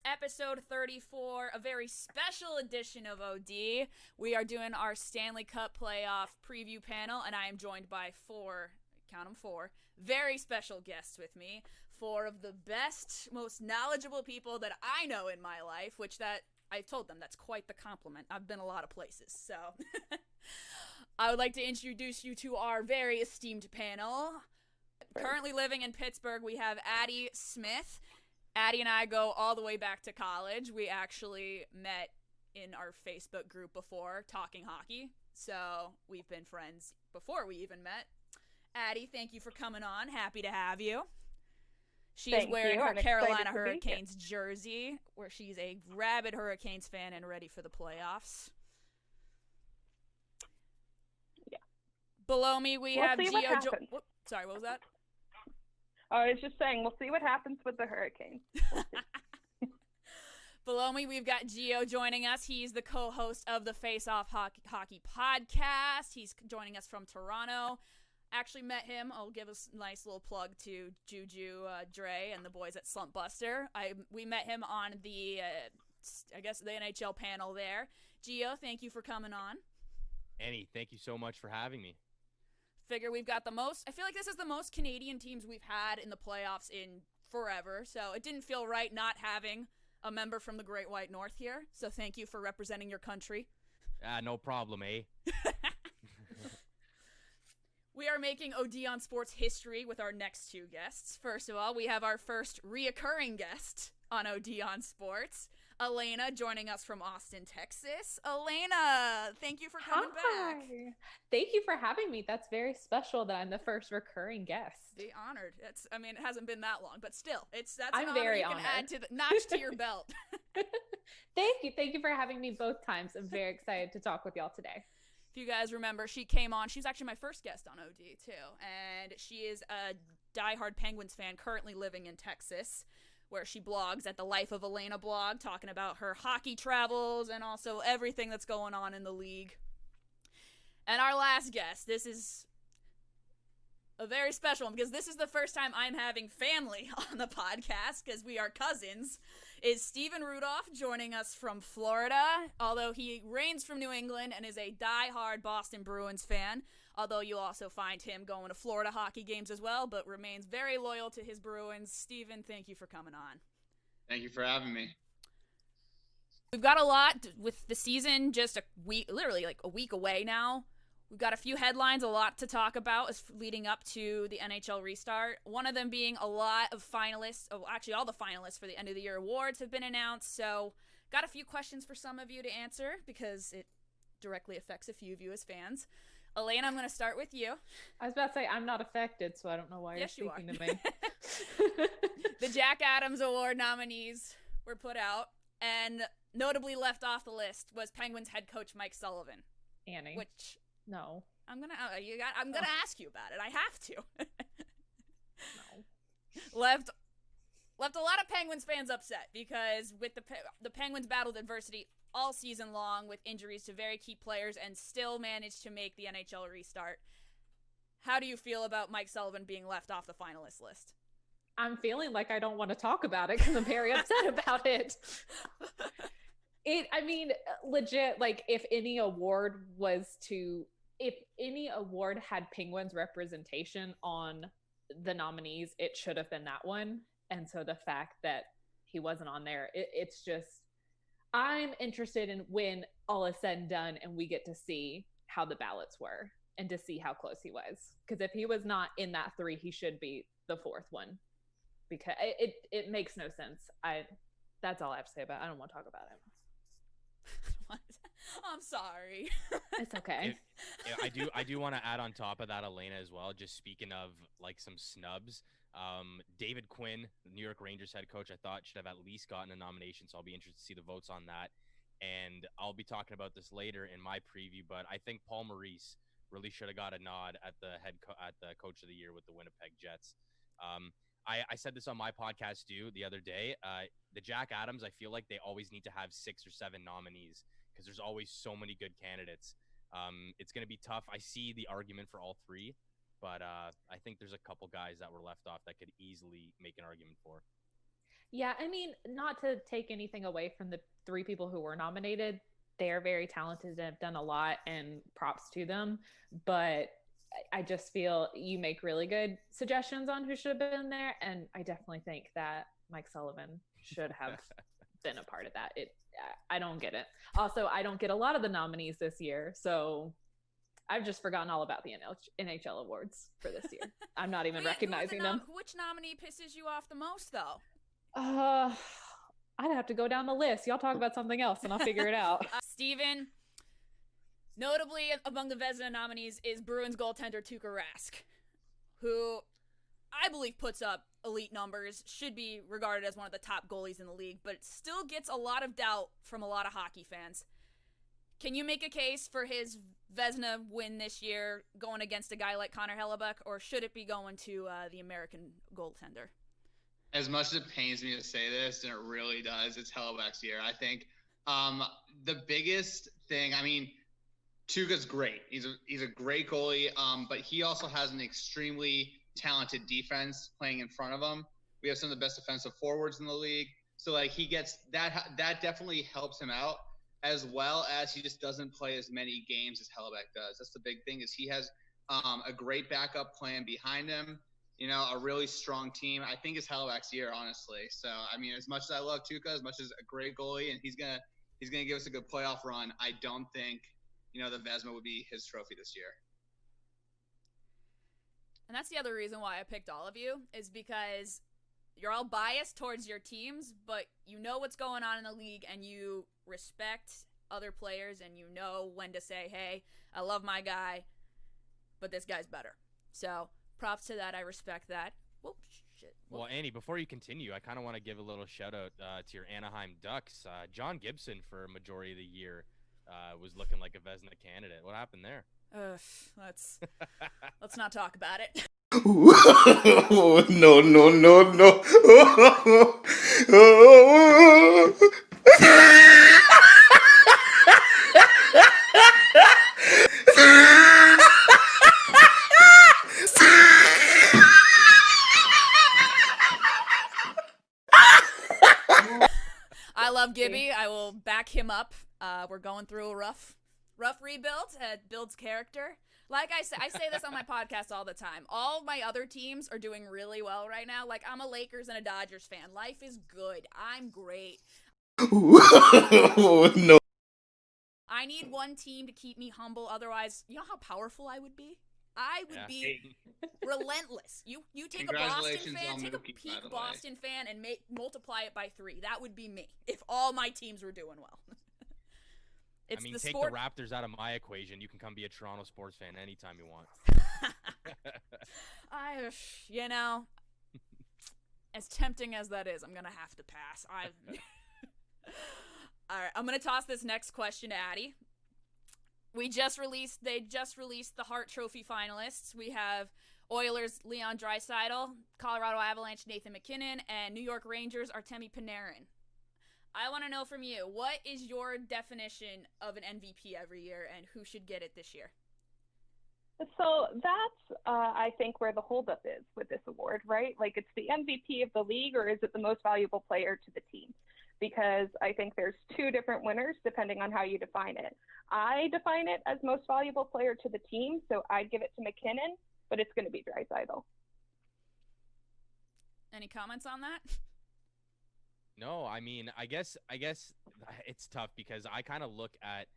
episode 34, a very special edition of OD. We are doing our Stanley Cup playoff preview panel, and I am joined by count them four, very special guests with me. Four of the best, most knowledgeable people that I know in my life, which that I've told them that's quite the compliment. I've been a lot of places, so I would like to introduce you to our very esteemed panel. Currently living in Pittsburgh, we have Addie Smith. Addie and I go all the way back to college. We actually met in our Facebook group before, talking hockey, so we've been friends before we even met. Addie, thank you for coming on. Happy to have you. She's wearing her Carolina Hurricanes jersey, where she's a rabid Hurricanes fan and ready for the playoffs. Yeah. Below me, we have Gio. Sorry, what was that? I was just saying, we'll see what happens with the Hurricanes. Below me, we've got Gio joining us. He's the co-host of the Face Off Hockey podcast. He's joining us from Toronto. Actually met him. I'll give a nice little plug to Juju, Dre, and the boys at Slump Buster. We met him on the NHL panel there. Gio, thank you for coming on. Annie, thank you so much for having me. Figure we've got I feel like this is the most Canadian teams we've had in the playoffs in forever, so it didn't feel right not having a member from the Great White North here, so thank you for representing your country. No problem, eh? We are making OD on Sports history with our next two guests. First of all, we have our first reoccurring guest on OD on Sports, Alana, joining us from Austin, Texas. Alana, thank you for coming back. Thank you for having me. That's very special that I'm the first recurring guest. Be honored. It hasn't been that long, but still, that's I'm an very honor you honored. can add to the notch to your belt. Thank you for having me both times. I'm very excited to talk with y'all today. If you guys remember, she came on. She was actually my first guest on OD, too. And she is a diehard Penguins fan currently living in Texas, where she blogs at the Life of Alana blog, talking about her hockey travels and also everything that's going on in the league. And our last guest, this is a very special one because this is the first time I'm having family on the podcast because we are cousins, is Steven Rudolph joining us from Florida, although he reigns from New England and is a diehard Boston Bruins fan, although you'll also find him going to Florida hockey games as well, but remains very loyal to his Bruins. Steven, thank you for coming on. Thank you for having me. We've got a lot with the season just literally like a week away now. We've got a few headlines, a lot to talk about leading up to the NHL restart. One of them being a lot of finalists, actually all the finalists for the end of the year awards have been announced. So got a few questions for some of you to answer because it directly affects a few of you as fans. Alana, I'm going to start with you. I was about to say, I'm not affected, so I don't know why you're speaking to me. The Jack Adams Award nominees were put out, and notably left off the list was Penguins head coach Mike Sullivan. Annie. Which... No. I'm gonna ask you about it. I have to. No. Left a lot of Penguins fans upset because with the Penguins battled adversity all season long with injuries to very key players and still managed to make the NHL restart. How do you feel about Mike Sullivan being left off the finalist list? I'm feeling like I don't want to talk about it because I'm very upset about it. Legit, like if any award had Penguins representation on the nominees, it should have been that one. And so the fact that he wasn't on there, it's just, I'm interested in when all is said and done and we get to see how the ballots were and to see how close he was. Because if he was not in that three, he should be the fourth one. Because it makes no sense. That's all I have to say about it. I don't want to talk about it. I'm sorry. It's okay. I do want to add on top of that, Alana, as well. Just speaking of like some snubs, David Quinn, the New York Rangers head coach, I thought should have at least gotten a nomination. So I'll be interested to see the votes on that. And I'll be talking about this later in my preview. But I think Paul Maurice really should have got a nod at the coach of the year with the Winnipeg Jets. I said this on my podcast too the other day. The Jack Adams, I feel like they always need to have 6 or 7 nominees because there's always so many good candidates. It's going to be tough. I see the argument for all 3, but I think there's a couple guys that were left off that could easily make an argument for. Yeah, I mean, not to take anything away from the three people who were nominated. They are very talented and have done a lot, and props to them. But I just feel you make really good suggestions on who should have been there, and I definitely think that Mike Sullivan should have been a part of that. I don't get it. Also, I don't get a lot of the nominees this year, so I've just forgotten all about the NHL awards for this year. I'm not even recognizing them. Which nominee pisses you off the most, though? I'd have to go down the list. Y'all talk about something else, and I'll figure it out. Steven, notably among the Vezina nominees is Bruins goaltender Tuukka Rask, who I believe puts up elite numbers, should be regarded as one of the top goalies in the league, but still gets a lot of doubt from a lot of hockey fans. Can you make a case for his Vezina win this year going against a guy like Connor Hellebuck, or should it be going to the American goaltender? As much as it pains me to say this, and it really does, it's Hellebuck's year. I think the biggest thing, I mean, Tuukka's great. He's a great goalie, but he also has an extremely talented defense playing in front of him. We have some of the best defensive forwards in the league. So, like, he gets that definitely helps him out, as well as he just doesn't play as many games as Hellebuck does. That's the big thing, is he has a great backup plan behind him. You know, a really strong team. I think it's Hellebuck's year, honestly. So, I mean, as much as I love Tuukka, as much as a great goalie, and he's gonna give us a good playoff run, I don't think, you know, the Vezina would be his trophy this year. And that's the other reason why I picked all of you, is because you're all biased towards your teams, but you know what's going on in the league, and you respect other players, and you know when to say, hey, I love my guy, but this guy's better. So props to that. I respect that. Whoop, shit. Whoop. Well, Annie, before you continue, I kind of want to give a little shout out to your Anaheim Ducks. John Gibson, for a majority of the year, was looking like a Vezina candidate. What happened there? Let's not talk about it. No, no, no, no. I love Gibby. I will back him up. We're going through a rough rebuild. Builds character. Like I say this on my podcast all the time. All my other teams are doing really well right now. Like, I'm a Lakers and a Dodgers fan. Life is good. I'm great. No. I need one team to keep me humble. Otherwise, you know how powerful I would be? I would be relentless. You take a Boston fan, take a peak Boston fan, and multiply it by 3. That would be me if all my teams were doing well. Take the Raptors out of my equation. You can come be a Toronto sports fan anytime you want. As tempting as that is, I'm going to have to pass. All right, I'm going to toss this next question to Addie. They just released the Hart Trophy finalists. We have Oilers Leon Draisaitl, Colorado Avalanche Nathan MacKinnon, and New York Rangers Artemi Panarin. I want to know from you, what is your definition of an MVP every year, and who should get it this year? So that's, I think, where the holdup is with this award, right? Like, it's the MVP of the league, or is it the most valuable player to the team? Because I think there's 2 different winners depending on how you define it. I define it as most valuable player to the team, so I'd give it to McKinnon, but it's going to be Draisaitl. Any comments on that? No, I mean, I guess it's tough because I kind of look at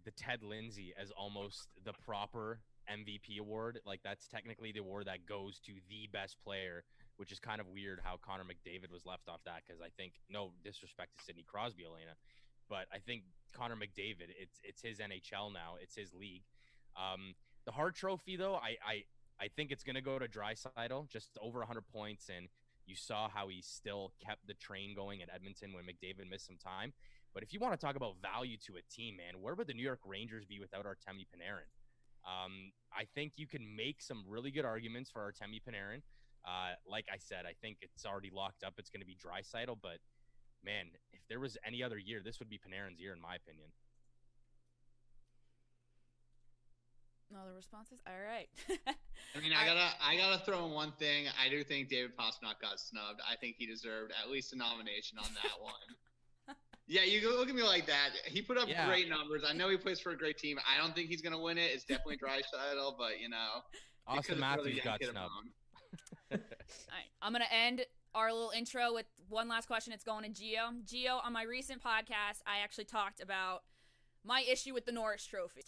the Ted Lindsay as almost the proper MVP award. Like, that's technically the award that goes to the best player, which is kind of weird how Connor McDavid was left off that, because I think, no disrespect to Sidney Crosby, Elena, but I think Connor McDavid, it's his NHL now, it's his league. The Hart Trophy, though, I think it's going to go to Draisaitl, just over 100 points, and you saw how he still kept the train going at Edmonton when McDavid missed some time. But if you want to talk about value to a team, man, where would the New York Rangers be without Artemi Panarin? I think you can make some really good arguments for Artemi Panarin. Like I said, I think it's already locked up. It's going to be Draisaitl, but man, if there was any other year, this would be Panarin's year, in my opinion. No other responses? All right. I mean, I gotta throw in one thing. I do think David Pastrnak got snubbed. I think he deserved at least a nomination on that one. Yeah, you go look at me like that. He put up great numbers. I know he plays for a great team. I don't think he's gonna win it. It's definitely Draisaitl, but Austin Matthews got snubbed. All right, I'm gonna end our little intro with one last question. It's going to Gio. Gio, on my recent podcast, I actually talked about my issue with the Norris Trophy.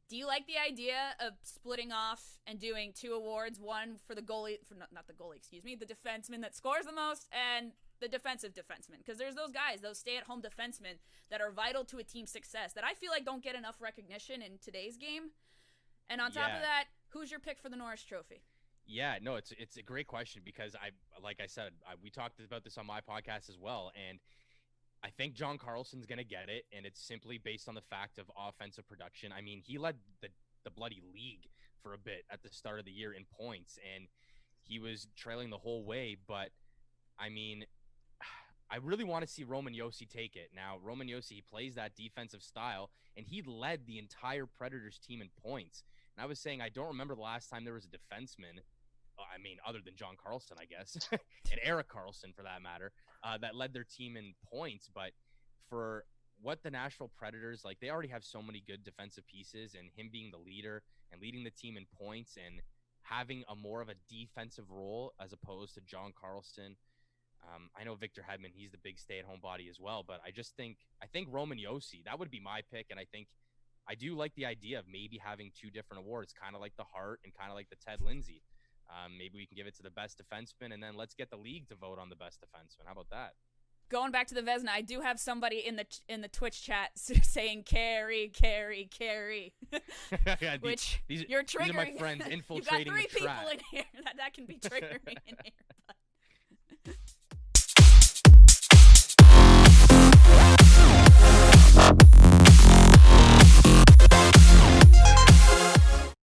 Do you like the idea of splitting off and doing 2 awards, one for the goalie, not the goalie, the defenseman that scores the most, and the defensive defenseman? Because there's those guys, those stay-at-home defensemen that are vital to a team's success that I feel like don't get enough recognition in today's game. And on top of that, who's your pick for the Norris Trophy? Yeah, no, it's a great question because like I said, we talked about this on my podcast as well, and I think John Carlson's going to get it, and it's simply based on the fact of offensive production. I mean, he led the bloody league for a bit at the start of the year in points, and he was trailing the whole way. But, I mean, I really want to see Roman Josi take it. Now, Roman Josi, he plays that defensive style, and he led the entire Predators team in points. And I was saying I don't remember the last time there was a defenseman, I mean, other than John Carlson, I guess, and Erik Karlsson for that matter, that led their team in points. But for what the Nashville Predators, like, they already have so many good defensive pieces, and him being the leader and leading the team in points and having a more of a defensive role as opposed to John Carlson. I know Victor Hedman, he's the big stay-at-home body as well, but I think Roman Josi, that would be my pick, and I do like the idea of maybe having 2 different awards, kind of like the Hart and kind of like the Ted Lindsay. Maybe we can give it to the best defenseman, and then let's get the league to vote on the best defenseman. How about that? Going back to the Vezina, I do have somebody in the Twitch chat saying carry. Which you're triggering. These are my friends infiltrating the chat. You got 3 people in here that can be triggering in here. But